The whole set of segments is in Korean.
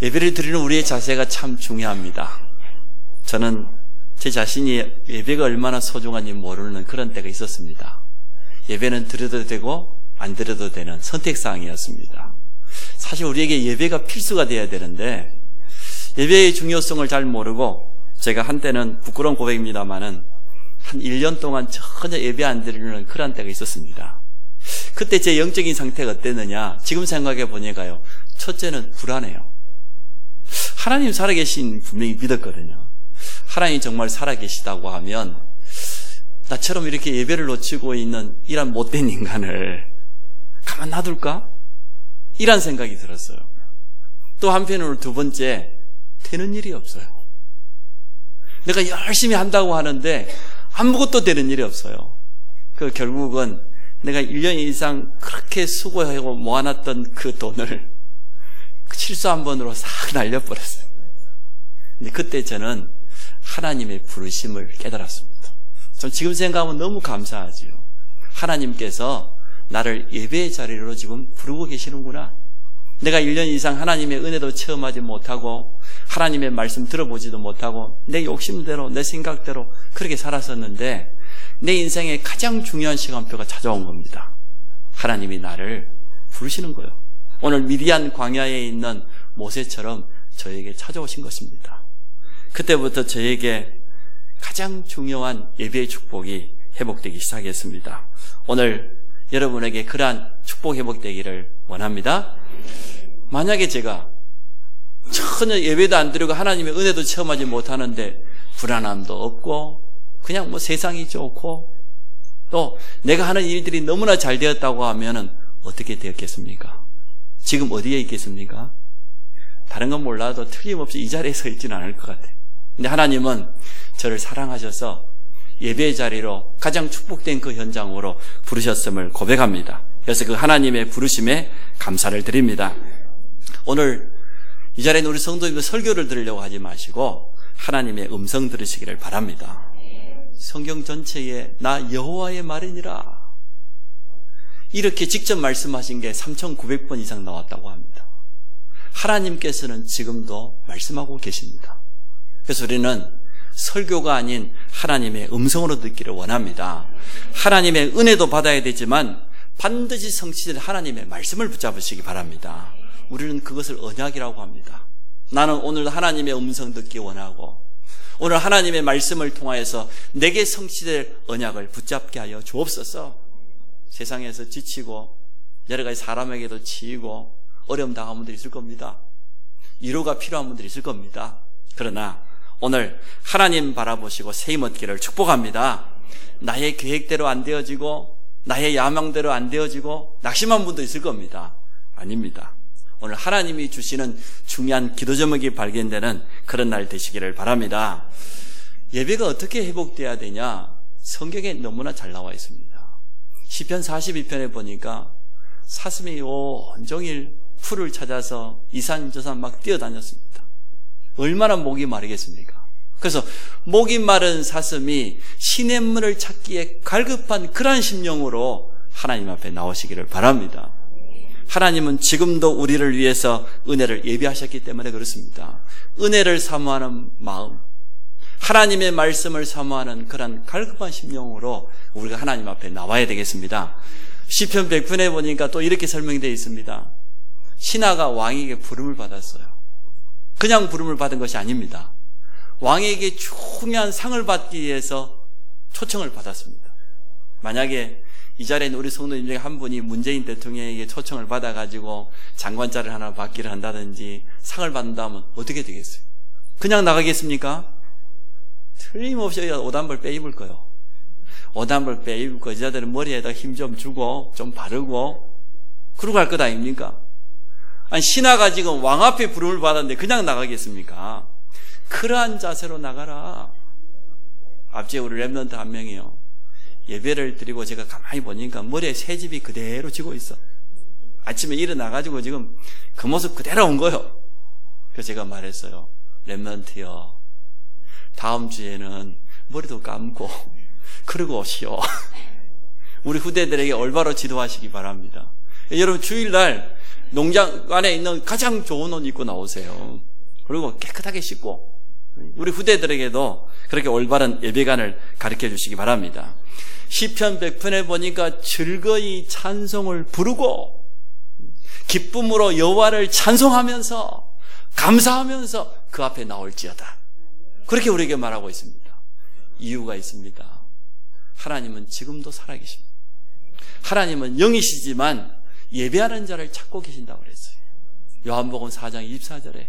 예배를 드리는 우리의 자세가 참 중요합니다. 저는 제 자신이 예배가 얼마나 소중한지 모르는 그런 때가 있었습니다. 예배는 드려도 되고 안 드려도 되는 선택사항이었습니다. 사실 우리에게 예배가 필수가 되어야 되는데 예배의 중요성을 잘 모르고 제가 한때는 부끄러운 고백입니다만은 한 1년 동안 전혀 예배 안 드리는 그런 때가 있었습니다. 그때 제 영적인 상태가 어땠느냐, 지금 생각해 보니까요, 첫째는 불안해요. 하나님 살아계신 분명히 믿었거든요. 하나님이 정말 살아계시다고 하면 나처럼 이렇게 예배를 놓치고 있는 이런 못된 인간을 가만 놔둘까? 이런 생각이 들었어요. 또 한편으로 두 번째, 되는 일이 없어요. 내가 열심히 한다고 하는데 아무것도 되는 일이 없어요. 그 결국은 내가 1년 이상 그렇게 수고하고 모아놨던 그 돈을 실수 한 번으로 싹 날려버렸어요. 근데 그때 저는 하나님의 부르심을 깨달았습니다. 전 지금 생각하면 너무 감사하지요. 하나님께서 나를 예배의 자리로 지금 부르고 계시는구나. 내가 1년 이상 하나님의 은혜도 체험하지 못하고 하나님의 말씀 들어보지도 못하고 내 욕심대로 내 생각대로 그렇게 살았었는데 내 인생의 가장 중요한 시간표가 찾아온 겁니다. 하나님이 나를 부르시는 거예요. 오늘 미디안 광야에 있는 모세처럼 저에게 찾아오신 것입니다. 그때부터 저에게 가장 중요한 예배의 축복이 회복되기 시작했습니다. 오늘 여러분에게 그러한 축복 회복되기를 원합니다. 만약에 제가 전혀 예배도 안 드리고 하나님의 은혜도 체험하지 못하는데 불안함도 없고 그냥 뭐 세상이 좋고 또 내가 하는 일들이 너무나 잘 되었다고 하면은 어떻게 되었겠습니까? 지금 어디에 있겠습니까? 다른 건 몰라도 틀림없이 이 자리에 서 있지는 않을 것 같아요. 근데 하나님은 저를 사랑하셔서 예배의 자리로 가장 축복된 그 현장으로 부르셨음을 고백합니다. 그래서 그 하나님의 부르심에 감사를 드립니다. 오늘 이 자리에는 우리 성도님들 설교를 들으려고 하지 마시고 하나님의 음성 들으시기를 바랍니다. 성경 전체에 나 여호와의 말이니라 이렇게 직접 말씀하신 게 3,900번 이상 나왔다고 합니다. 하나님께서는 지금도 말씀하고 계십니다. 그래서 우리는 설교가 아닌 하나님의 음성으로 듣기를 원합니다. 하나님의 은혜도 받아야 되지만 반드시 성취될 하나님의 말씀을 붙잡으시기 바랍니다. 우리는 그것을 언약이라고 합니다. 나는 오늘 하나님의 음성 듣기 원하고 오늘 하나님의 말씀을 통하여서 내게 성취될 언약을 붙잡게 하여 주옵소서. 세상에서 지치고 여러 가지 사람에게도 치이고 어려움 당한 분들이 있을 겁니다. 위로가 필요한 분들이 있을 겁니다. 그러나 오늘 하나님 바라보시고 세임 얻기를 축복합니다. 나의 계획대로 안 되어지고 나의 야망대로 안 되어지고 낙심한 분도 있을 겁니다. 아닙니다. 오늘 하나님이 주시는 중요한 기도 제목이 발견되는 그런 날 되시기를 바랍니다. 예배가 어떻게 회복돼야 되냐? 성경에 너무나 잘 나와 있습니다. 시편 42편에 보니까 사슴이 온종일 풀을 찾아서 이산저산 막 뛰어다녔습니다. 얼마나 목이 마르겠습니까? 그래서 목이 마른 사슴이 시냇물을 찾기에 갈급한 그러한 심령으로 하나님 앞에 나오시기를 바랍니다. 하나님은 지금도 우리를 위해서 은혜를 예비하셨기 때문에 그렇습니다. 은혜를 사모하는 마음, 하나님의 말씀을 사모하는 그런 갈급한 심령으로 우리가 하나님 앞에 나와야 되겠습니다. 시편 100편에 보니까 또 이렇게 설명되어 있습니다. 신하가 왕에게 부름을 받았어요. 그냥 부름을 받은 것이 아닙니다. 왕에게 중요한 상을 받기 위해서 초청을 받았습니다. 만약에 이 자리에 우리 성도님 중에 한 분이 문재인 대통령에게 초청을 받아가지고 장관자를 하나 받기를 한다든지 상을 받는다면 어떻게 되겠어요? 그냥 나가겠습니까? 틀림없이 오단벌 빼입을 거예요. 오단벌 빼입고 여자들은 머리에다 힘 좀 주고 좀 바르고 그러고 갈 것 아닙니까? 아니 신하가 지금 왕 앞에 부름을 받았는데 그냥 나가겠습니까? 그러한 자세로 나가라. 앞뒤에 우리 랩런트 한 명이요. 예배를 드리고 제가 가만히 보니까 머리에 새집이 그대로 지고 있어. 아침에 일어나가지고 지금 그 모습 그대로 온 거예요. 그래서 제가 말했어요. 랩런트요. 다음 주에는 머리도 감고 그러고 오시오. 우리 후대들에게 올바로 지도하시기 바랍니다. 여러분 주일날 농장 안에 있는 가장 좋은 옷 입고 나오세요. 그리고 깨끗하게 씻고 우리 후대들에게도 그렇게 올바른 예배관을 가르쳐 주시기 바랍니다. 시편 100편에 보니까 즐거이 찬송을 부르고 기쁨으로 여호와를 찬송하면서 감사하면서 그 앞에 나올지어다. 그렇게 우리에게 말하고 있습니다. 이유가 있습니다. 하나님은 지금도 살아계십니다. 하나님은 영이시지만 예배하는 자를 찾고 계신다고 그랬어요. 요한복음 4장 24절에.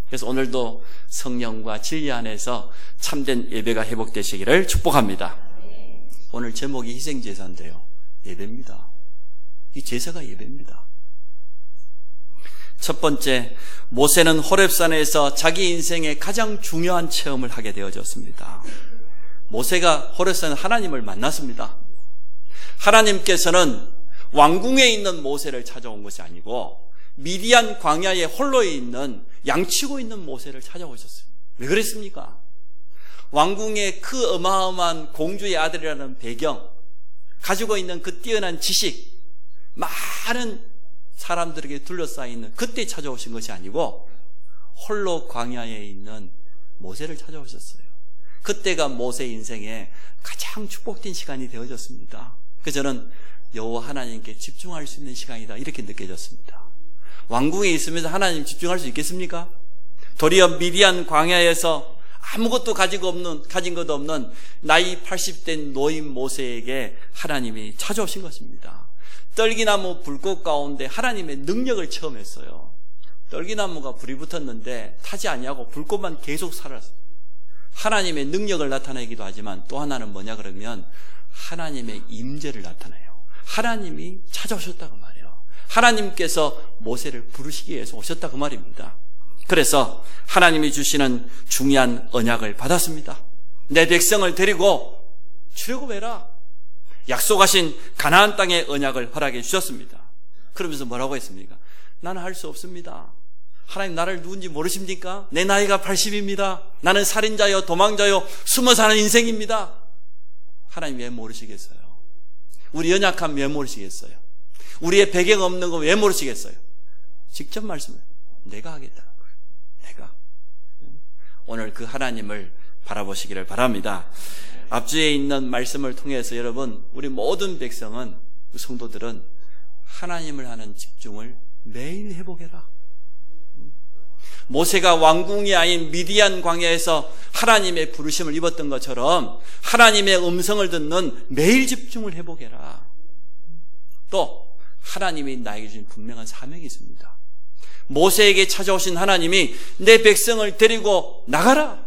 그래서 오늘도 성령과 진리 안에서 참된 예배가 회복되시기를 축복합니다. 오늘 제목이 희생제사인데요. 예배입니다. 이 제사가 예배입니다. 첫 번째, 모세는 호렙산에서 자기 인생의 가장 중요한 체험을 하게 되어졌습니다. 모세가 호렙산에 하나님을 만났습니다. 하나님께서는 왕궁에 있는 모세를 찾아온 것이 아니고 미디안 광야에 홀로 있는 양치고 있는 모세를 찾아오셨어요. 왜 그랬습니까? 왕궁의 그 어마어마한 공주의 아들이라는 배경, 가지고 있는 그 뛰어난 지식, 많은 사람들에게 둘러싸여 그때 찾아오신 것이 아니고 홀로 광야에 있는 모세를 찾아오셨어요. 그때가 모세 인생의 가장 축복된 시간이 되어졌습니다. 그래서 저는 여호와 하나님께 집중할 수 있는 시간이다 이렇게 느껴졌습니다. 왕궁에 있으면서 하나님 집중할 수 있겠습니까? 도리어 미디안 광야에서 아무것도 가진 것도 없는 나이 80된 노인 모세에게 하나님이 찾아오신 것입니다. 떨기나무 불꽃 가운데 하나님의 능력을 체험했어요. 떨기나무가 불이 붙었는데 타지 아니하고 불꽃만 계속 살았어요. 하나님의 능력을 나타내기도 하지만 또 하나는 뭐냐 그러면 하나님의 임재를 나타내요. 하나님이 찾아오셨다고 말이에요. 하나님께서 모세를 부르시기 위해서 오셨다 그 말입니다. 그래서 하나님이 주시는 중요한 언약을 받았습니다. 내 백성을 데리고 출애굽해라. 약속하신 가나안 땅의 언약을 허락해 주셨습니다. 그러면서 뭐라고 했습니까? 나는 할 수 없습니다. 하나님 나를 누군지 모르십니까? 내 나이가 80입니다. 나는 살인자요 도망자요 숨어 사는 인생입니다. 하나님 왜 모르시겠어요? 우리 연약함 왜 모르시겠어요? 우리의 배경 없는 거 왜 모르시겠어요? 직접 말씀을 내가 하겠다는 거예요. 내가. 오늘 그 하나님을 바라보시기를 바랍니다. 앞주에 있는 말씀을 통해서 여러분 우리 모든 백성은 성도들은 하나님을 하는 집중을 매일 회복해라. 모세가 왕궁이 아닌 미디안 광야에서 하나님의 부르심을 입었던 것처럼 하나님의 음성을 듣는 매일 집중을 회복해라. 또 하나님이 나에게 주신 분명한 사명이 있습니다. 모세에게 찾아오신 하나님이 내 백성을 데리고 나가라.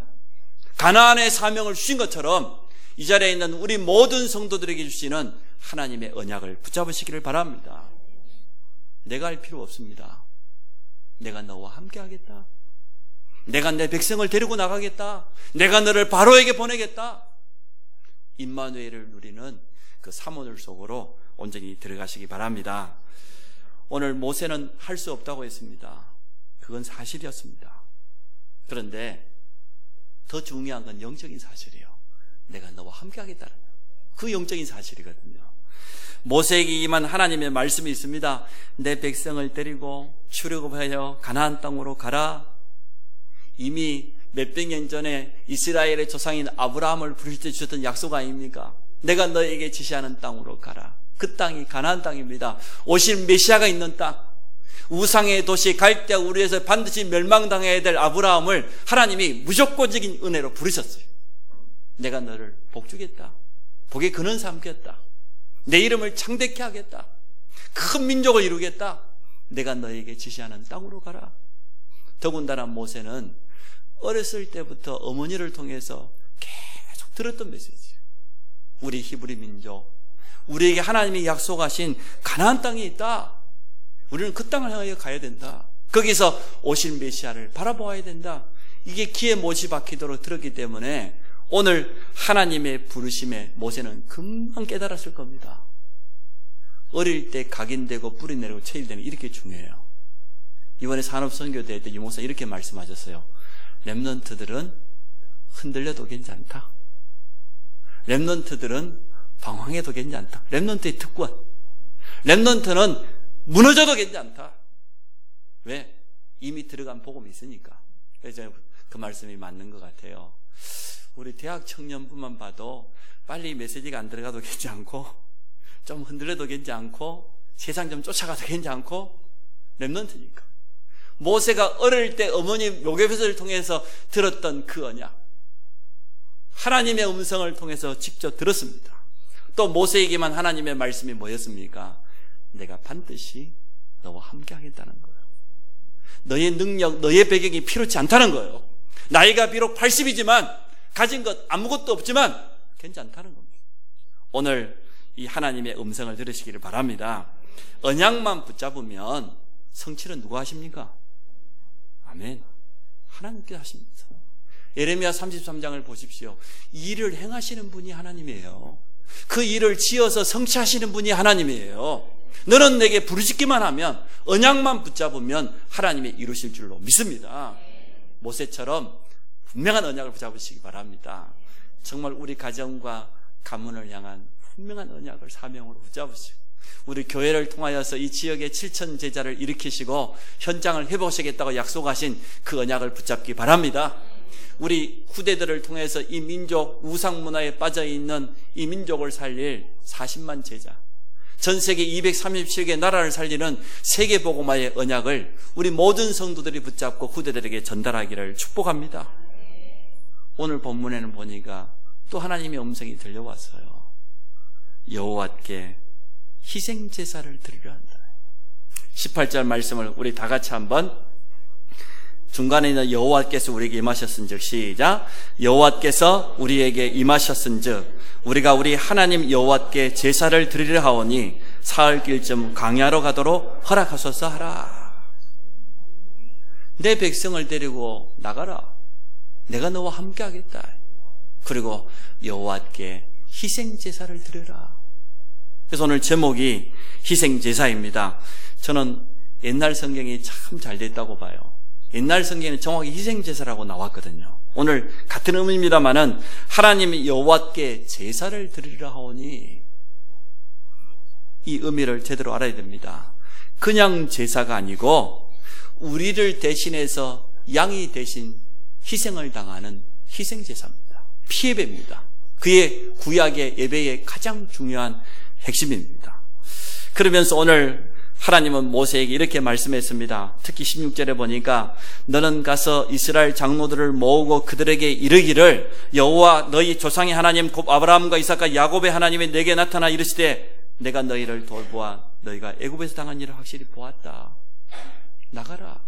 가나안의 사명을 주신 것처럼 이 자리에 있는 우리 모든 성도들에게 주시는 하나님의 언약을 붙잡으시기를 바랍니다. 내가 할 필요 없습니다. 내가 너와 함께 하겠다. 내가 내 백성을 데리고 나가겠다. 내가 너를 바로에게 보내겠다. 임마누엘을 누리는 그 사모들 속으로 온전히 들어가시기 바랍니다. 오늘 모세는 할 수 없다고 했습니다. 그건 사실이었습니다. 그런데 더 중요한 건 영적인 사실이에요. 내가 너와 함께 하겠다는 그 영적인 사실이거든요. 모세에게 임한 하나님의 말씀이 있습니다. 내 백성을 데리고 출애굽하여 가나안 땅으로 가라. 이미 몇백 년 전에 이스라엘의 조상인 아브라함을 부르실 때 주셨던 약속 아닙니까? 내가 너에게 지시하는 땅으로 가라. 그 땅이 가나안 땅입니다. 오실 메시아가 있는 땅. 우상의 도시 갈대아 우르에서 반드시 멸망당해야 될 아브라함을 하나님이 무조건적인 은혜로 부르셨어요. 내가 너를 복주겠다. 복의 근원 삼겠다. 내 이름을 창대케 하겠다. 큰 민족을 이루겠다. 내가 너에게 지시하는 땅으로 가라. 더군다나 모세는 어렸을 때부터 어머니를 통해서 계속 들었던 메시지예요. 우리 히브리 민족, 우리에게 하나님이 약속하신 가나안 땅이 있다. 우리는 그 땅을 향하여 가야 된다. 거기서 오실 메시아를 바라보아야 된다. 이게 귀에 못이 박히도록 들었기 때문에 오늘 하나님의 부르심에 모세는 금방 깨달았을 겁니다. 어릴 때 각인되고 뿌리 내리고 체질되는 이렇게 중요해요. 이번에 산업선교대회 때 유목사 이렇게 말씀하셨어요. 렘넌트들은 흔들려도 괜찮다. 렘넌트들은 방황해도 괜찮다. 렘넌트의 특권. 렘넌트는 무너져도 괜찮다. 이미 들어간 복음이 있으니까. 그래서 그 말씀이 맞는 것 같아요. 우리 대학 청년부만 봐도 빨리 메시지가 안 들어가도 괜찮고 좀 흔들려도 괜찮고 세상 좀 쫓아가도 괜찮고 렘넌트니까. 모세가 어릴 때 어머니 요괴벳을 통해서 들었던 그 언약, 하나님의 음성을 통해서 직접 들었습니다. 또 모세에게만 하나님의 말씀이 뭐였습니까? 내가 반드시 너와 함께 하겠다는 거예요. 너의 능력, 너의 배경이 필요치 않다는 거예요. 나이가 비록 80이지만 가진 것 아무것도 없지만 괜찮다는 겁니다. 오늘 이 하나님의 음성을 들으시기를 바랍니다. 언약만 붙잡으면 성취는 누가 하십니까? 아멘. 하나님께서 하십니다. 예레미야 33장을 보십시오. 이 일을 행하시는 분이 하나님이에요. 그 일을 지어서 성취하시는 분이 하나님이에요. 너는 내게 부르짖기만 하면, 언약만 붙잡으면 하나님이 이루실 줄로 믿습니다. 모세처럼 분명한 언약을 붙잡으시기 바랍니다. 정말 우리 가정과 가문을 향한 분명한 언약을 사명으로 붙잡으시고, 우리 교회를 통하여서 이 지역에 7,000 제자를 일으키시고 현장을 회복하시겠다고 약속하신 그 언약을 붙잡기 바랍니다. 우리 후대들을 통해서 이 민족 우상문화에 빠져있는 이 민족을 살릴 40만 제자, 전 세계 237개 나라를 살리는 세계복음화의 언약을 우리 모든 성도들이 붙잡고 후대들에게 전달하기를 축복합니다. 오늘 본문에는 보니까 또 하나님의 음성이 들려왔어요. 여호와께 희생제사를 드리려 한다. 18절 말씀을 우리 다 같이 한번, 중간에 있는 여호와께서 우리에게 임하셨은즉, 시작. 여호와께서 우리에게 임하셨은즉 우리가 우리 하나님 여호와께 제사를 드리려 하오니 사흘길쯤 광야로 가도록 허락하소서 하라. 내 백성을 데리고 나가라. 내가 너와 함께 하겠다. 그리고 여호와께 희생제사를 드려라. 그래서 오늘 제목이 희생제사입니다. 저는 옛날 성경이 참 잘 됐다고 봐요. 옛날 성경에는 정확히 희생제사라고 나왔거든요. 오늘 같은 의미입니다마는 하나님이 여호와께 제사를 드리려 하오니, 이 의미를 제대로 알아야 됩니다. 그냥 제사가 아니고 우리를 대신해서 양이 대신 희생을 당하는 희생제사입니다. 피예배입니다. 그의 구약의 예배의 가장 중요한 핵심입니다. 그러면서 오늘 하나님은 모세에게 이렇게 말씀했습니다. 특히 16절에 보니까 너는 가서 이스라엘 장로들을 모으고 그들에게 이르기를 여호와 너희 조상의 하나님 곧 아브라함과 이삭과 야곱의 하나님이 내게 나타나 이르시되 내가 너희를 돌보아 너희가 애굽에서 당한 일을 확실히 보았다. 나가라.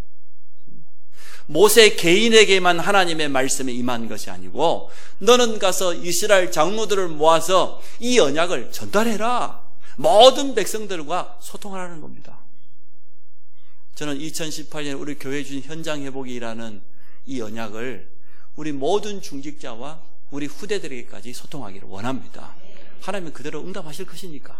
모세 개인에게만 하나님의 말씀이 임한 것이 아니고 너는 가서 이스라엘 장로들을 모아서 이 언약을 전달해라. 모든 백성들과 소통하라는 겁니다. 저는 2018년 우리 교회 주신 현장 회복이라는 이 언약을 우리 모든 중직자와 우리 후대들에게까지 소통하기를 원합니다. 하나님은 그대로 응답하실 것이니까.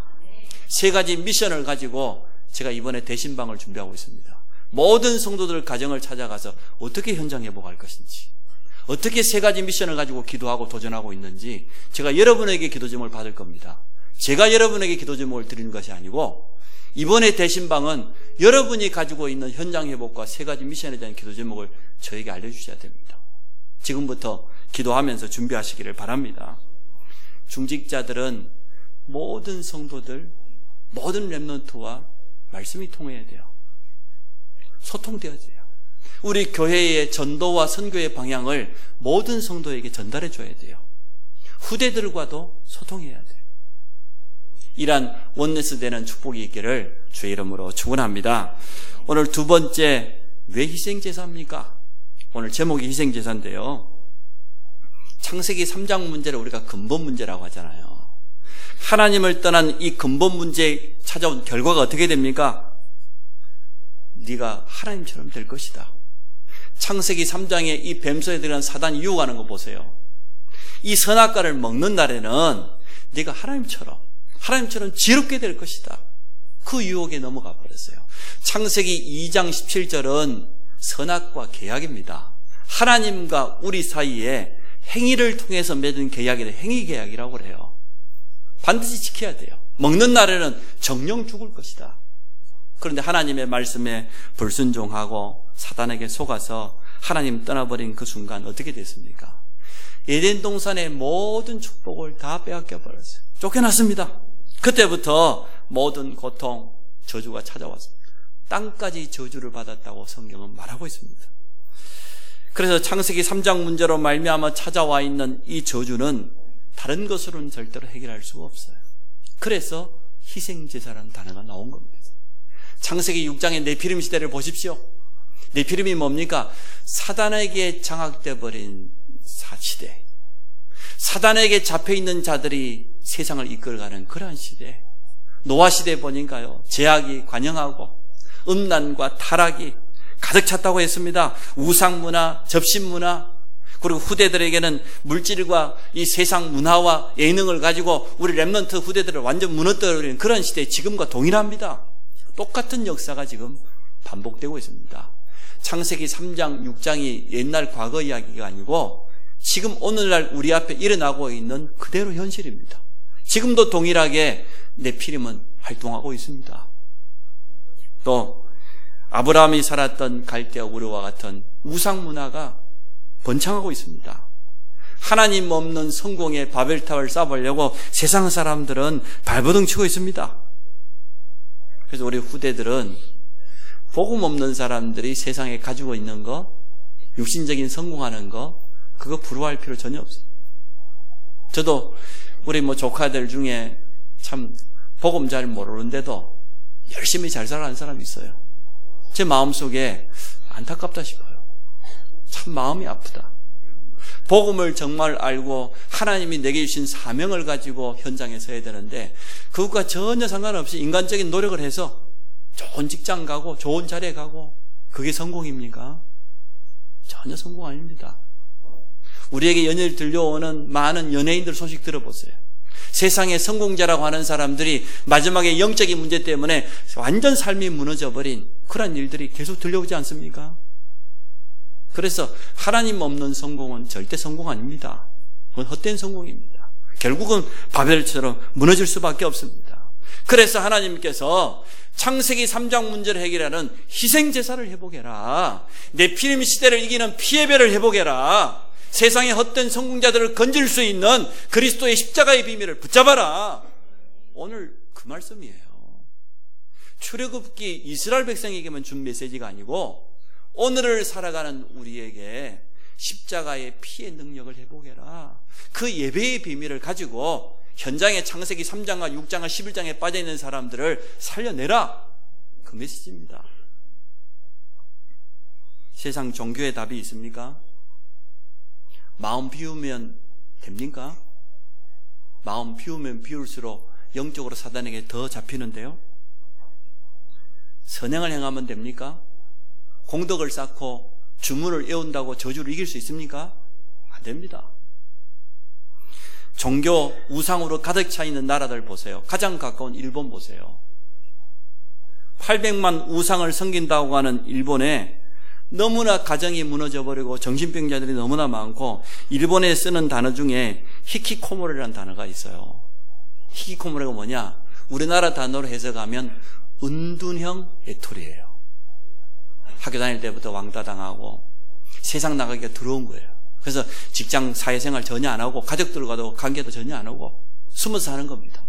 3가지 미션을 가지고 제가 이번에 대신방을 준비하고 있습니다. 모든 성도들 가정을 찾아가서 어떻게 현장 회복할 것인지, 어떻게 3가지 미션을 가지고 기도하고 도전하고 있는지 제가 여러분에게 기도 제목을 받을 겁니다. 제가 여러분에게 기도 제목을 드리는 것이 아니고, 이번에 대신방은 여러분이 가지고 있는 현장 회복과 3가지 미션에 대한 기도 제목을 저에게 알려주셔야 됩니다. 지금부터 기도하면서 준비하시기를 바랍니다. 중직자들은 모든 성도들, 모든 렘넌트와 말씀이 통해야 돼요. 소통되어야 돼요. 우리 교회의 전도와 선교의 방향을 모든 성도에게 전달해 줘야 돼요. 후대들과도 소통해야 돼요. 이란 원네스 되는 축복이 있기를 주의 이름으로 축원합니다. 오늘 2번째, 왜 희생제사입니까? 오늘 제목이 희생제사인데요. 창세기 3장 문제를 우리가 근본 문제라고 하잖아요. 하나님을 떠난 이 근본 문제에 찾아온 결과가 어떻게 됩니까? 네가 하나님처럼 될 것이다. 창세기 3장에 이 뱀소에 들어간 사단이 유혹하는 거 보세요. 이 선악과를 먹는 날에는 네가 하나님처럼 지혜롭게 될 것이다. 그 유혹에 넘어가 버렸어요. 창세기 2장 17절은 선악과 계약입니다. 하나님과 우리 사이에 행위를 통해서 맺은 계약이라 행위계약이라고 그래요. 반드시 지켜야 돼요. 먹는 날에는 정령 죽을 것이다. 그런데 하나님의 말씀에 불순종하고 사단에게 속아서 하나님 떠나버린 그 순간 어떻게 됐습니까? 에덴 동산의 모든 축복을 다 빼앗겨 버렸어요. 쫓겨났습니다. 그때부터 모든 고통, 저주가 찾아왔습니다. 땅까지 저주를 받았다고 성경은 말하고 있습니다. 그래서 창세기 3장 문제로 말미암아 찾아와 있는 이 저주는 다른 것으로는 절대로 해결할 수가 없어요. 그래서 희생제사라는 단어가 나온 겁니다. 창세기 6장의 네피림 시대를 보십시오. 네피림이 뭡니까? 사단에게 장악돼 버린 시대, 사단에게 잡혀있는 자들이 세상을 이끌어가는 그러한 시대. 노아 시대 보니까요, 제약이 관영하고 음란과 타락이 가득 찼다고 했습니다. 우상문화, 접신문화, 그리고 후대들에게는 물질과 이 세상 문화와 예능을 가지고 우리 렘넌트 후대들을 완전 무너뜨리는 그런 시대에 지금과 동일합니다. 똑같은 역사가 지금 반복되고 있습니다. 창세기 3장, 6장이 옛날 과거 이야기가 아니고 지금 오늘날 우리 앞에 일어나고 있는 그대로 현실입니다. 지금도 동일하게 네피림은 활동하고 있습니다. 또 아브라함이 살았던 갈대아 우르와 같은 우상 문화가 번창하고 있습니다. 하나님 없는 성공의 바벨탑을 쌓으려고 세상 사람들은 발버둥 치고 있습니다. 그래서 우리 후대들은 복음 없는 사람들이 세상에 가지고 있는 거, 육신적인 성공하는 거, 그거 부러워할 필요 전혀 없어요. 저도 우리 조카들 중에 참 복음 잘 모르는데도 열심히 잘 살아가는 사람이 있어요. 제 마음속에 안타깝다 싶어요. 참 마음이 아프다. 복음을 정말 알고 하나님이 내게 주신 사명을 가지고 현장에 서야 되는데 그것과 전혀 상관없이 인간적인 노력을 해서 좋은 직장 가고 좋은 자리에 가고 그게 성공입니까? 전혀 성공 아닙니다. 우리에게 연예를 들려오는 많은 연예인들 소식 들어보세요. 세상의 성공자라고 하는 사람들이 마지막에 영적인 문제 때문에 완전 삶이 무너져버린 그런 일들이 계속 들려오지 않습니까? 그래서 하나님 없는 성공은 절대 성공 아닙니다. 그건 헛된 성공입니다. 결국은 바벨처럼 무너질 수밖에 없습니다. 그래서 하나님께서 창세기 3장 문제를 해결하는 희생제사를 회복해라. 네피림 시대를 이기는 피해배를 회복해라. 세상의 헛된 성공자들을 건질 수 있는 그리스도의 십자가의 비밀을 붙잡아라. 오늘 그 말씀이에요. 출애굽기 이스라엘 백성에게만 준 메시지가 아니고 오늘을 살아가는 우리에게 십자가의 피의 능력을 회복해라. 그 예배의 비밀을 가지고 현장에 창세기 3장과 6장과 11장에 빠져있는 사람들을 살려내라. 그 메시지입니다. 세상 종교의 답이 있습니까? 마음 비우면 됩니까? 마음 비우면 비울수록 영적으로 사단에게 더 잡히는데요. 선행을 행하면 됩니까? 공덕을 쌓고 주문을 외운다고 저주를 이길 수 있습니까? 안 됩니다. 종교 우상으로 가득 차 있는 나라들 보세요. 가장 가까운 일본 보세요. 800만 우상을 섬긴다고 하는 일본에 너무나 가정이 무너져버리고 정신병자들이 너무나 많고 일본에 쓰는 단어 중에 히키코모리라는 단어가 있어요. 히키코모리가 뭐냐? 우리나라 단어로 해석하면 은둔형 외톨이에요. 학교 다닐 때부터 왕따당하고 세상 나가기가 두려운 거예요. 그래서 직장 사회생활 전혀 안 하고 가족들과도 관계도 전혀 안 하고 숨어서 사는 겁니다.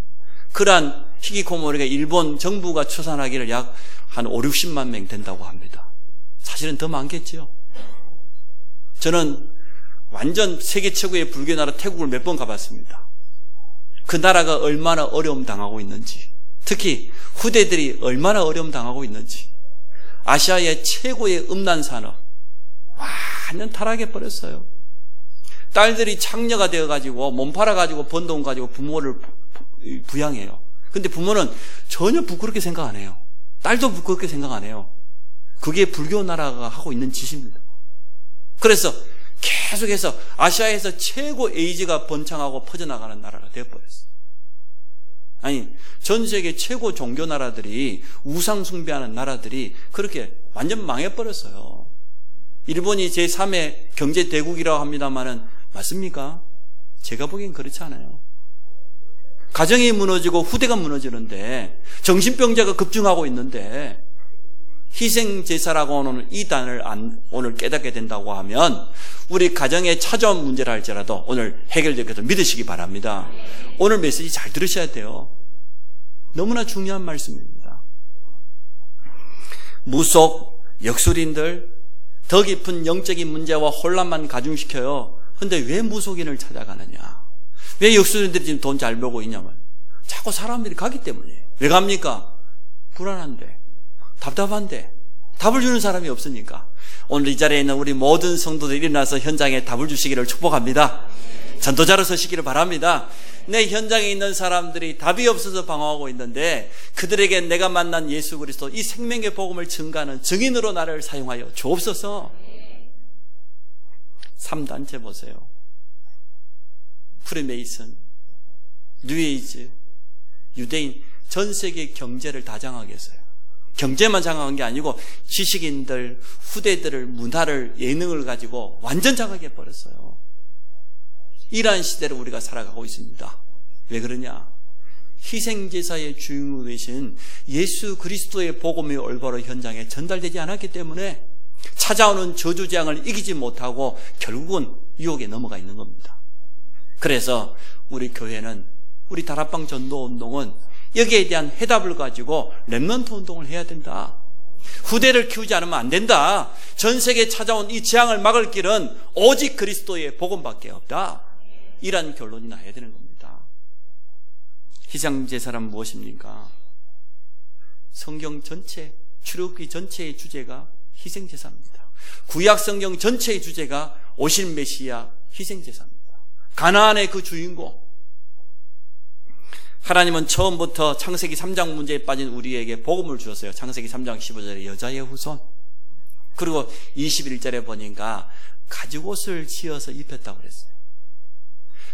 그러한 히키코모리가 일본 정부가 추산하기를 약 한 5, 60만 명 된다고 합니다. 사실은 더 많겠죠. 저는 완전 세계 최고의 불교 나라 태국을 몇 번 가봤습니다. 그 나라가 얼마나 어려움 당하고 있는지, 특히 후대들이 얼마나 어려움 당하고 있는지, 아시아의 최고의 음란 산업 완전 타락해버렸어요. 딸들이 창녀가 되어가지고 몸 팔아가지고 번 돈 가지고 부모를 부양해요. 근데 부모는 전혀 부끄럽게 생각 안 해요. 딸도 부끄럽게 생각 안 해요. 그게 불교 나라가 하고 있는 짓입니다. 그래서 계속해서 아시아에서 최고 에이즈가 번창하고 퍼져나가는 나라가 되어버렸어요. 아니, 전 세계 최고 종교 나라들이, 우상 숭배하는 나라들이 그렇게 완전 망해버렸어요. 일본이 제3의 경제대국이라고 합니다만은 맞습니까? 제가 보기엔 그렇지 않아요. 가정이 무너지고 후대가 무너지는데, 정신병자가 급증하고 있는데, 희생제사라고 하는 이 단어를 오늘 깨닫게 된다고 하면 우리 가정에 찾아온 문제라 할지라도 오늘 해결될 것을 믿으시기 바랍니다. 오늘 메시지 잘 들으셔야 돼요. 너무나 중요한 말씀입니다. 무속, 역술인들 더 깊은 영적인 문제와 혼란만 가중시켜요. 근데 왜 무속인을 찾아가느냐? 왜 역술인들이 지금 돈 잘 벌고 있냐면 자꾸 사람들이 가기 때문이에요. 왜 갑니까? 불안한데, 답답한데, 답을 주는 사람이 없으니까. 오늘 이 자리에 있는 우리 모든 성도들이 일어나서 현장에 답을 주시기를 축복합니다. 전도자로 서시기를 바랍니다. 내 현장에 있는 사람들이 답이 없어서 방황하고 있는데 그들에게 내가 만난 예수 그리스도 이 생명의 복음을 증거하는 증인으로 나를 사용하여 주옵소서. 3단체 보세요. 프리메이슨, 뉴에이즈, 유대인, 전 세계 경제를 다 장악했어요. 경제만 장악한 게 아니고 지식인들, 후대들을, 문화를, 예능을 가지고 완전 장악해버렸어요. 이러한 시대를 우리가 살아가고 있습니다. 왜 그러냐? 희생제사의 주인공 되신 예수 그리스도의 복음이 올바로 현장에 전달되지 않았기 때문에 찾아오는 저주재앙을 이기지 못하고 결국은 유혹에 넘어가 있는 겁니다. 그래서 우리 교회는, 우리 다락방 전도운동은 여기에 대한 해답을 가지고 렘넌트 운동을 해야 된다. 후대를 키우지 않으면 안 된다. 전 세계에 찾아온 이 재앙을 막을 길은 오직 그리스도의 복음밖에 없다. 이런 결론이 나야 되는 겁니다. 희생제사란 무엇입니까? 성경 전체, 출애굽기 전체의 주제가 희생제사입니다. 구약 성경 전체의 주제가 오실 메시아 희생제사입니다. 가나안의 그 주인공, 하나님은 처음부터 창세기 3장 문제에 빠진 우리에게 복음을 주셨어요. 창세기 3장 15절에 여자의 후손, 그리고 21절에 보니까 가죽옷을 지어서 입혔다고 그랬어요.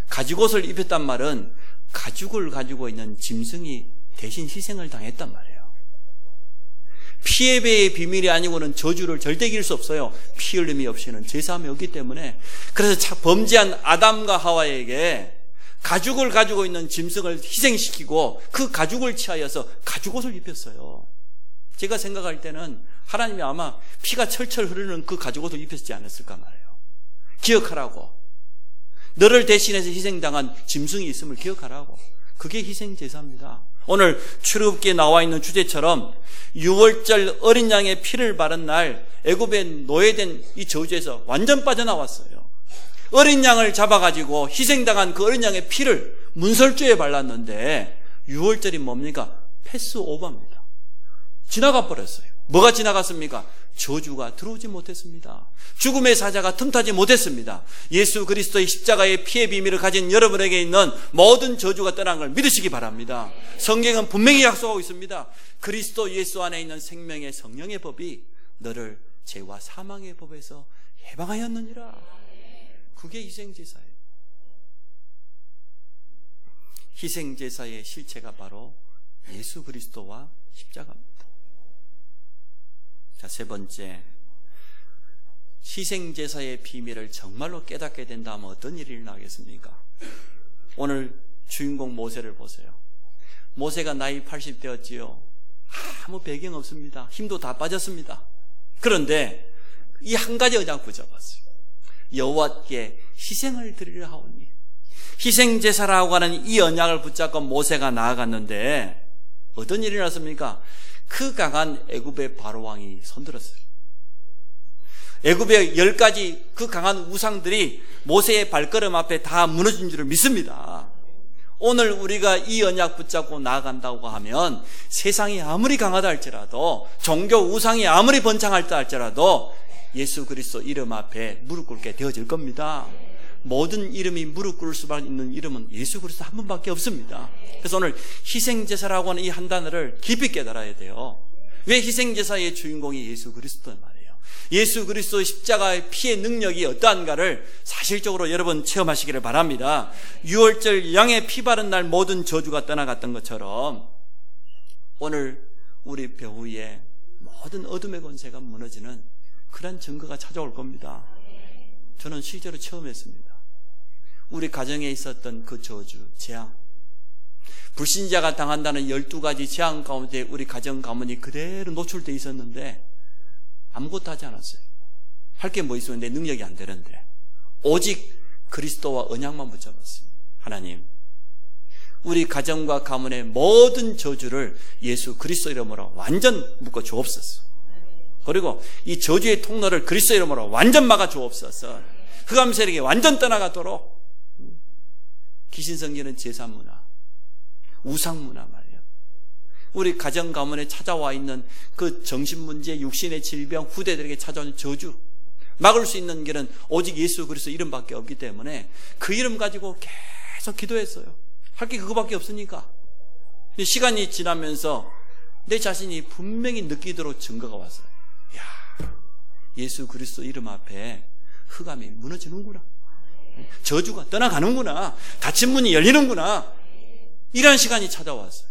가죽옷을 입혔단 말은 가죽을 가지고 있는 짐승이 대신 희생을 당했단 말이에요. 피에 배의 비밀이 아니고는 저주를 절대 이길 수 없어요. 피 흘림이 없이는 제사함이 없기 때문에. 그래서 범죄한 아담과 하와에게 가죽을 가지고 있는 짐승을 희생시키고 그 가죽을 취하여서 가죽옷을 입혔어요. 제가 생각할 때는 하나님이 아마 피가 철철 흐르는 그 가죽옷을 입혔지 않았을까 말이에요. 기억하라고. 너를 대신해서 희생당한 짐승이 있음을 기억하라고. 그게 희생제사입니다. 오늘 출애굽기에 나와 있는 주제처럼 6월절 어린 양의 피를 바른 날 애굽에 노예된 이 저주에서 완전 빠져나왔어요. 어린 양을 잡아가지고 희생당한 그 어린 양의 피를 문설주에 발랐는데 6월절이 뭡니까? 패스오버입니다. 지나가 버렸어요. 뭐가 지나갔습니까? 저주가 들어오지 못했습니다. 죽음의 사자가 틈타지 못했습니다. 예수 그리스도의 십자가의 피의 비밀을 가진 여러분에게 있는 모든 저주가 떠난 걸 믿으시기 바랍니다. 성경은 분명히 약속하고 있습니다. 그리스도 예수 안에 있는 생명의 성령의 법이 너를 죄와 사망의 법에서 해방하였느니라. 그게 희생제사예요. 희생제사의 실체가 바로 예수 그리스도와 십자가입니다. 자, 세 번째, 희생제사의 비밀을 정말로 깨닫게 된다면 어떤 일이 일어나겠습니까? 오늘 주인공 모세를 보세요. 모세가 나이 80 되었지요. 아무 배경 없습니다. 힘도 다 빠졌습니다. 그런데 이 한 가지 언약 붙잡았어요. 여호와께 희생을 드리려 하오니. 희생제사라고 하는 이 언약을 붙잡고 모세가 나아갔는데 어떤 일이 일어났습니까? 그 강한 애굽의 바로왕이 손들었어요. 애굽의 10가지 그 강한 우상들이 모세의 발걸음 앞에 다 무너진 줄을 믿습니다. 오늘 우리가 이 언약 붙잡고 나아간다고 하면 세상이 아무리 강하다 할지라도, 종교 우상이 아무리 번창할다 할지라도 예수 그리스도 이름 앞에 무릎 꿇게 되어질 겁니다. 모든 이름이 무릎 꿇을 수밖에 있는 이름은 예수 그리스도 한 분밖에 없습니다. 그래서 오늘 희생제사라고 하는 이 한 단어를 깊이 깨달아야 돼요. 왜 희생제사의 주인공이 예수 그리스도란 말이에요. 예수 그리스도의 십자가의 피의 능력이 어떠한가를 사실적으로 여러분 체험하시기를 바랍니다. 6월절 양의 피 바른 날 모든 저주가 떠나갔던 것처럼 오늘 우리 배후에 모든 어둠의 권세가 무너지는 그런 증거가 찾아올 겁니다. 저는 실제로 체험했습니다. 우리 가정에 있었던 그 저주, 재앙, 불신자가 당한다는 12가지 재앙 가운데 우리 가정 가문이 그대로 노출되어 있었는데 아무것도 하지 않았어요. 할 게 뭐 있으면 내 능력이 안 되는데 오직 그리스도와 언약만 붙잡았어요. 하나님, 우리 가정과 가문의 모든 저주를 예수 그리스도 이름으로 완전 묶어 주옵소서. 그리고 이 저주의 통로를 그리스도 이름으로 완전 막아 주옵소서. 흑암 세력이 완전 떠나가도록. 귀신 섬기는 제사 문화, 우상 문화 말이에요. 우리 가정 가문에 찾아와 있는 그 정신 문제, 육신의 질병, 후대들에게 찾아오는 저주, 막을 수 있는 길은 오직 예수 그리스도 이름밖에 없기 때문에 그 이름 가지고 계속 기도했어요. 할 게 그거밖에 없으니까. 시간이 지나면서 내 자신이 분명히 느끼도록 증거가 왔어요. 야, 예수 그리스도 이름 앞에 흑암이 무너지는구나. 저주가 떠나가는구나. 닫힌 문이 열리는구나. 이런 시간이 찾아왔어요.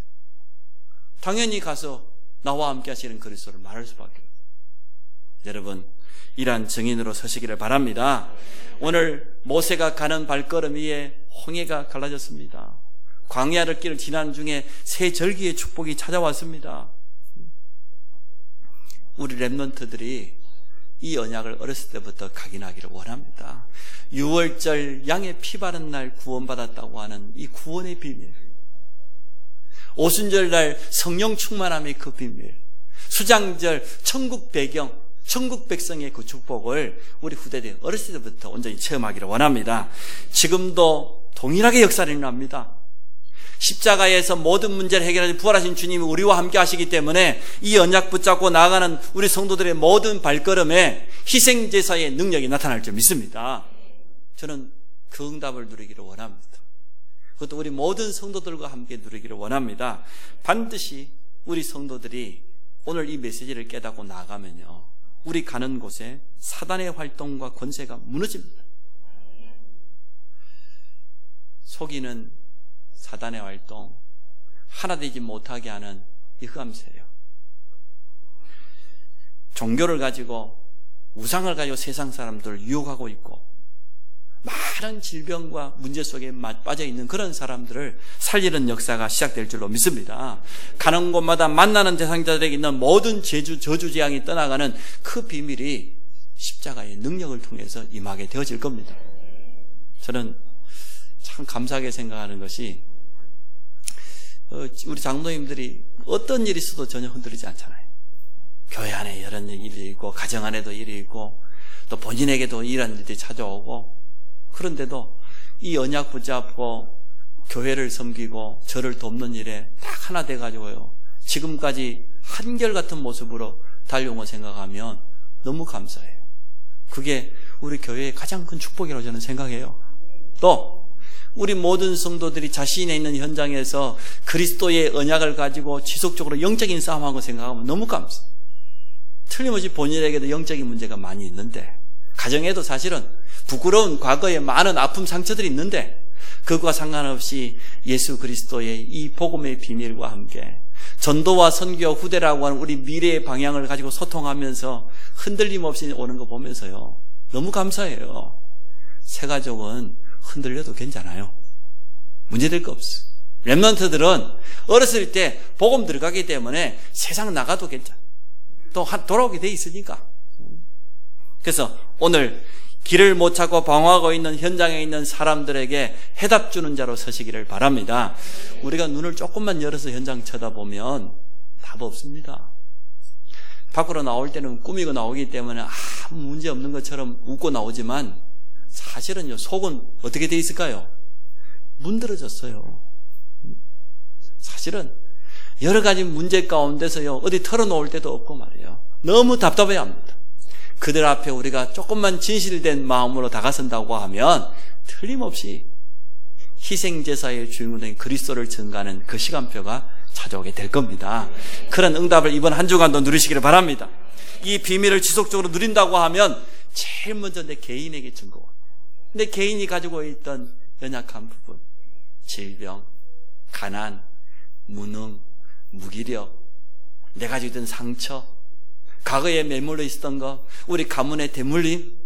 당연히 가서 나와 함께 하시는 그리스도를 말할 수밖에 없어요. 여러분, 이러한 증인으로 서시기를 바랍니다. 오늘 모세가 가는 발걸음 위에 홍해가 갈라졌습니다. 광야를 길을 지난 중에 새 절기의 축복이 찾아왔습니다. 우리 렘넌트들이 이 언약을 어렸을 때부터 각인하기를 원합니다. 6월절 양의 피 바른 날 구원받았다고 하는 이 구원의 비밀, 오순절날 성령 충만함의 그 비밀, 수장절 천국 배경, 천국 백성의 그 축복을 우리 후대들이 어렸을 때부터 온전히 체험하기를 원합니다. 지금도 동일하게 역사를 일어납니다. 십자가에서 모든 문제를 해결하신 부활하신 주님이 우리와 함께 하시기 때문에 이 언약 붙잡고 나아가는 우리 성도들의 모든 발걸음에 희생제사의 능력이 나타날 줄 믿습니다. 저는 그 응답을 누리기를 원합니다. 그것도 우리 모든 성도들과 함께 누리기를 원합니다. 반드시 우리 성도들이 오늘 이 메시지를 깨닫고 나가면요, 우리 가는 곳에 사단의 활동과 권세가 무너집니다. 속이는 사단의 활동, 하나 되지 못하게 하는 이 흑암 세력, 종교를 가지고, 우상을 가지고 세상 사람들을 유혹하고 있고 많은 질병과 문제 속에 빠져있는 그런 사람들을 살리는 역사가 시작될 줄로 믿습니다. 가는 곳마다 만나는 대상자들에게 있는 모든 저주 재앙이 떠나가는 그 비밀이 십자가의 능력을 통해서 임하게 되어질 겁니다. 저는 참 감사하게 생각하는 것이 우리 장로님들이 어떤 일이 있어도 전혀 흔들리지 않잖아요. 교회 안에 여러 일이 있고 가정 안에도 일이 있고 또 본인에게도 이런 일이 찾아오고, 그런데도 이 언약 붙잡고 교회를 섬기고 저를 돕는 일에 딱 하나 돼가지고요, 지금까지 한결같은 모습으로 달려온 걸 생각하면 너무 감사해요. 그게 우리 교회의 가장 큰 축복이라고 저는 생각해요. 또 우리 모든 성도들이 자신에 있는 현장에서 그리스도의 언약을 가지고 지속적으로 영적인 싸움하고 생각하면 너무 감사해요. 틀림없이 본인에게도 영적인 문제가 많이 있는데, 가정에도 사실은 부끄러운 과거에 많은 아픔, 상처들이 있는데, 그것과 상관없이 예수 그리스도의 이 복음의 비밀과 함께 전도와 선교 후대라고 하는 우리 미래의 방향을 가지고 소통하면서 흔들림 없이 오는 거 보면서요, 너무 감사해요. 새 가족은 흔들려도 괜찮아요. 문제될 거 없어. 렘넌트들은 어렸을 때 복음 들어가기 때문에 세상 나가도 괜찮아. 또 돌아오게 돼 있으니까. 그래서 오늘 길을 못 찾고 방황하고 있는 현장에 있는 사람들에게 해답 주는 자로 서시기를 바랍니다. 우리가 눈을 조금만 열어서 현장 쳐다보면 답 없습니다. 밖으로 나올 때는 꾸미고 나오기 때문에 아무 문제 없는 것처럼 웃고 나오지만 사실은요, 속은 어떻게 돼 있을까요? 문드러졌어요. 사실은 여러 가지 문제 가운데서요, 어디 털어놓을 데도 없고 말이에요. 너무 답답해야 합니다. 그들 앞에 우리가 조금만 진실된 마음으로 다가선다고 하면 틀림없이 희생제사의 주인공인 그리스도를 증가하는 그 시간표가 찾아오게 될 겁니다. 그런 응답을 이번 한 주간도 누리시기를 바랍니다. 이 비밀을 지속적으로 누린다고 하면 제일 먼저 내 개인에게 증거와, 내 개인이 가지고 있던 연약한 부분, 질병, 가난, 무능, 무기력, 내가 가지고 있던 상처, 과거에 매몰려 있었던 거, 우리 가문의 대물림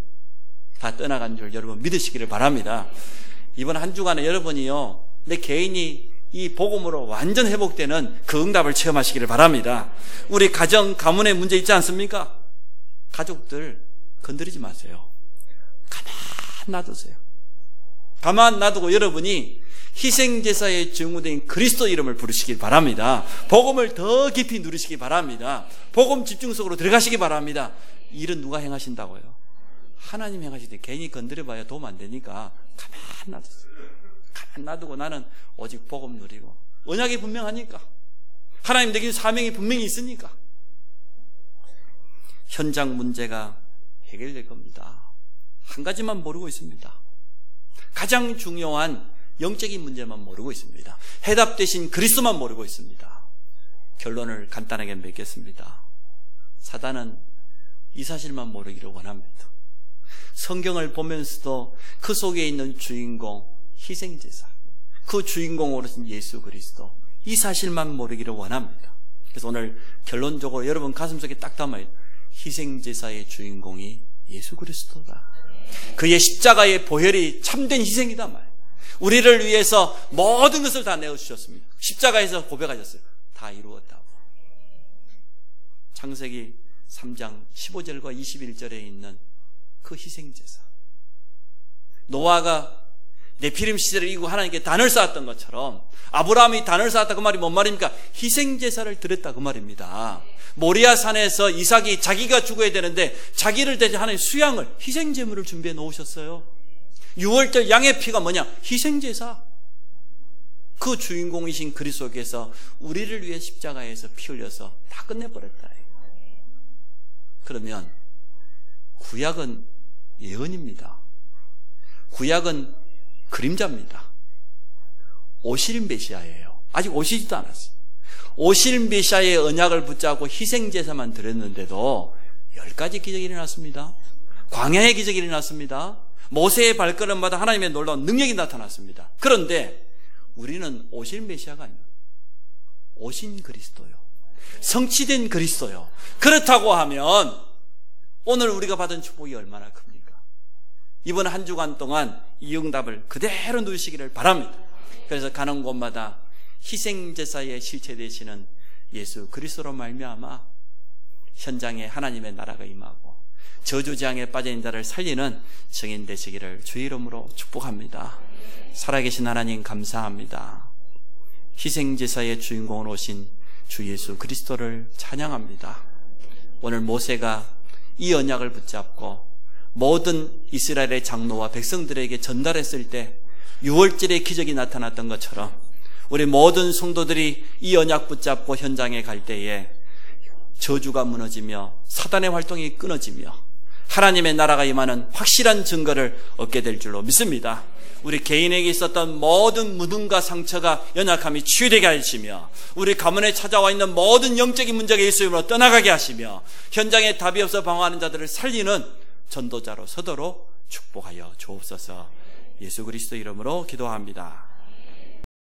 다 떠나간 줄 여러분 믿으시기를 바랍니다. 이번 한 주간에 여러분이요, 내 개인이 이 복음으로 완전 회복되는 그 응답을 체험하시기를 바랍니다. 우리 가정, 가문에 문제 있지 않습니까? 가족들 건드리지 마세요. 가만 놔두세요. 가만 놔두고 여러분이 희생제사의 증후된 그리스도 이름을 부르시길 바랍니다. 복음을 더 깊이 누리시기 바랍니다. 복음 집중 속으로 들어가시기 바랍니다. 일은 누가 행하신다고요? 하나님 행하시되 괜히 건드려봐야 도움 안 되니까 가만 놔두세요. 가만 놔두고 나는 오직 복음 누리고, 언약이 분명하니까, 하나님 내게 사명이 분명히 있으니까 현장 문제가 해결될 겁니다. 한 가지만 모르고 있습니다. 가장 중요한 영적인 문제만 모르고 있습니다. 해답 대신 그리스도만 모르고 있습니다. 결론을 간단하게 맺겠습니다. 사단은 이 사실만 모르기를 원합니다. 성경을 보면서도 그 속에 있는 주인공, 희생제사, 그 주인공으로서 예수 그리스도, 이 사실만 모르기를 원합니다. 그래서 오늘 결론적으로 여러분 가슴속에 딱 담아요. 희생제사의 주인공이 예수 그리스도다. 그의 십자가의 보혈이 참된 희생이다 말. 우리를 위해서 모든 것을 다 내어주셨습니다. 십자가에서 고백하셨어요. 다 이루었다고. 창세기 3장 15절과 21절에 있는 그 희생제사. 노아가 네피림 시대를 이기고 하나님께 단을 쌓았던 것처럼 아브라함이 단을 쌓았다 그 말이 뭔 말입니까? 희생제사를 드렸다 그 말입니다. 모리아 산에서 이삭이 자기가 죽어야 되는데 자기를 대신 하나님 수양을, 희생제물을 준비해 놓으셨어요. 6월절 양의 피가 뭐냐? 희생제사. 그 주인공이신 그리스도께서 우리를 위해 십자가에서 피 흘려서 다 끝내버렸다. 그러면 구약은 예언입니다. 구약은 그림자입니다. 오실 메시아예요. 아직 오시지도 않았어요. 오실 메시아의 언약을 붙잡고 희생제사만 드렸는데도 10가지 기적이 일어났습니다. 광야의 기적이 일어났습니다. 모세의 발걸음마다 하나님의 놀라운 능력이 나타났습니다. 그런데 우리는 오실 메시아가 아니에요. 오신 그리스도요. 성취된 그리스도요. 그렇다고 하면 오늘 우리가 받은 축복이 얼마나 큽니까? 이번 한 주간 동안 이 응답을 그대로 누리시기를 바랍니다. 그래서 가는 곳마다 희생제사의 실체 되시는 예수 그리스도로 말미암아 현장에 하나님의 나라가 임하고 저주재앙에 빠진 자를 살리는 증인 되시기를 주의 이름으로 축복합니다. 살아계신 하나님 감사합니다. 희생제사의 주인공으로 오신 주 예수 그리스도를 찬양합니다. 오늘 모세가 이 언약을 붙잡고 모든 이스라엘의 장로와 백성들에게 전달했을 때 6월절에 기적이 나타났던 것처럼 우리 모든 성도들이 이 언약 붙잡고 현장에 갈 때에 저주가 무너지며 사단의 활동이 끊어지며 하나님의 나라가 임하는 확실한 증거를 얻게 될 줄로 믿습니다. 우리 개인에게 있었던 모든 무덤과 상처가 연약함이 치유되게 하시며 우리 가문에 찾아와 있는 모든 영적인 문제가 예수 이름으로 떠나가게 하시며 현장에 답이 없어 방황하는 자들을 살리는 전도자로 서도록 축복하여 주옵소서. 예수 그리스도 이름으로 기도합니다.